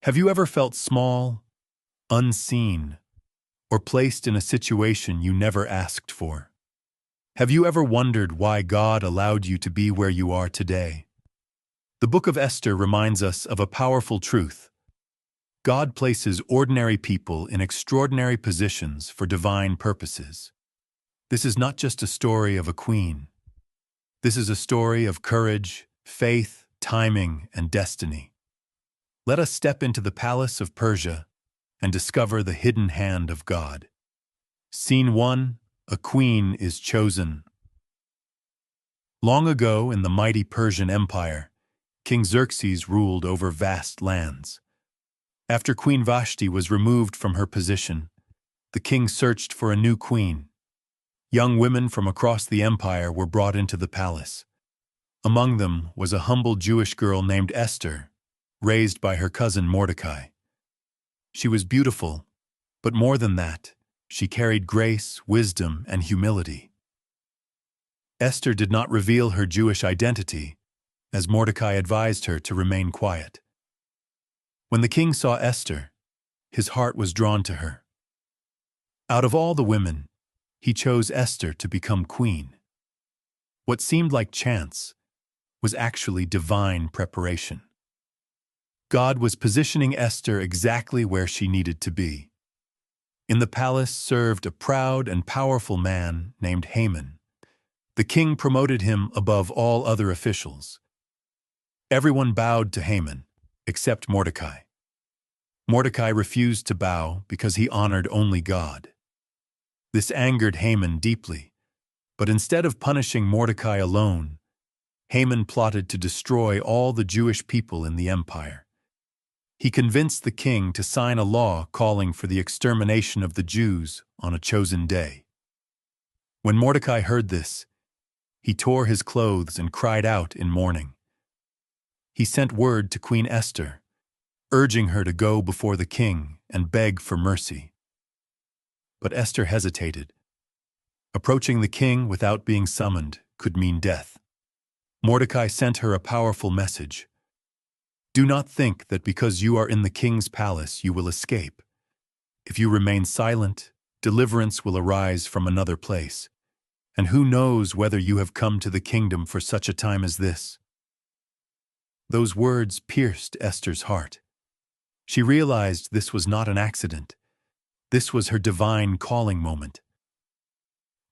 Have you ever felt small, unseen, or placed in a situation you never asked for? Have you ever wondered why God allowed you to be where you are today? The Book of Esther reminds us of a powerful truth. God places ordinary people in extraordinary positions for divine purposes. This is not just a story of a queen. This is a story of courage, faith, timing, and destiny. Let us step into the palace of Persia and discover the hidden hand of God. Scene 1. A queen is chosen. Long ago in the mighty Persian Empire, King Xerxes ruled over vast lands. After Queen Vashti was removed from her position, the king searched for a new queen. Young women from across the empire were brought into the palace. Among them was a humble Jewish girl named Esther, raised by her cousin Mordecai. She was beautiful, but more than that, she carried grace, wisdom, and humility. Esther did not reveal her Jewish identity, as Mordecai advised her to remain quiet. When the king saw Esther, his heart was drawn to her. Out of all the women, he chose Esther to become queen. What seemed like chance was actually divine preparation. God was positioning Esther exactly where she needed to be. In the palace served a proud and powerful man named Haman. The king promoted him above all other officials. Everyone bowed to Haman, except Mordecai. Mordecai refused to bow because he honored only God. This angered Haman deeply, but instead of punishing Mordecai alone, Haman plotted to destroy all the Jewish people in the empire. He convinced the king to sign a law calling for the extermination of the Jews on a chosen day. When Mordecai heard this, he tore his clothes and cried out in mourning. He sent word to Queen Esther, urging her to go before the king and beg for mercy. But Esther hesitated. Approaching the king without being summoned could mean death. Mordecai sent her a powerful message. Do not think that because you are in the king's palace you will escape. If you remain silent, deliverance will arise from another place. And who knows whether you have come to the kingdom for such a time as this? Those words pierced Esther's heart. She realized this was not an accident. This was her divine calling moment.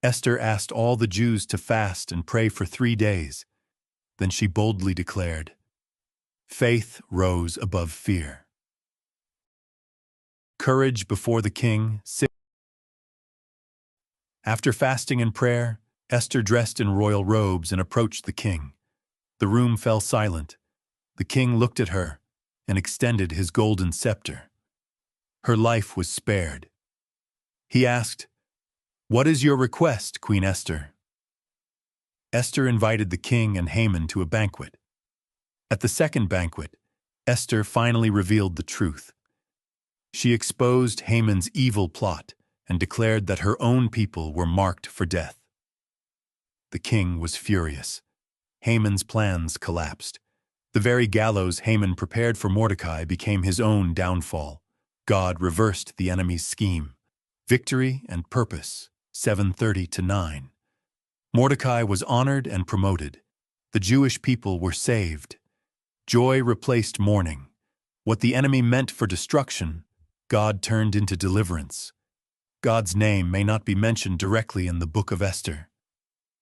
Esther asked all the Jews to fast and pray for 3 days. Then she boldly declared, "Faith rose above fear." Courage before the king. After fasting and prayer, Esther dressed in royal robes and approached the king. The room fell silent. The king looked at her and extended his golden scepter. Her life was spared. He asked, "What is your request, Queen Esther?" Esther invited the king and Haman to a banquet. At the second banquet, Esther finally revealed the truth. She exposed Haman's evil plot and declared that her own people were marked for death. The king was furious. Haman's plans collapsed. The very gallows Haman prepared for Mordecai became his own downfall. God reversed the enemy's scheme. Victory and purpose, 7:30-9. Mordecai was honored and promoted. The Jewish people were saved. Joy replaced mourning. What the enemy meant for destruction, God turned into deliverance. God's name may not be mentioned directly in the Book of Esther,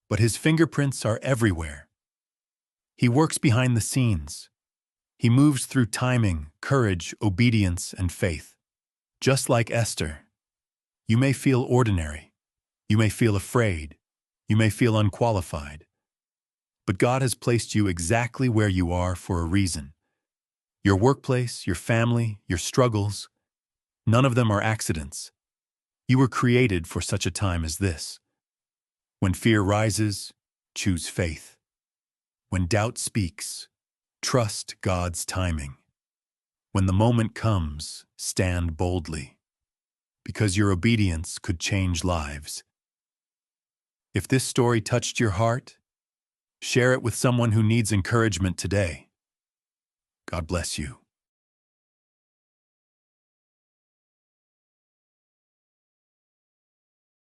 but his fingerprints are everywhere. He works behind the scenes. He moves through timing, courage, obedience, and faith. Just like Esther, you may feel ordinary. You may feel afraid. You may feel unqualified. But God has placed you exactly where you are for a reason. Your workplace, your family, your struggles, none of them are accidents. You were created for such a time as this. When fear rises, choose faith. When doubt speaks, trust God's timing. When the moment comes, stand boldly, because your obedience could change lives. If this story touched your heart, share it with someone who needs encouragement today. God bless you.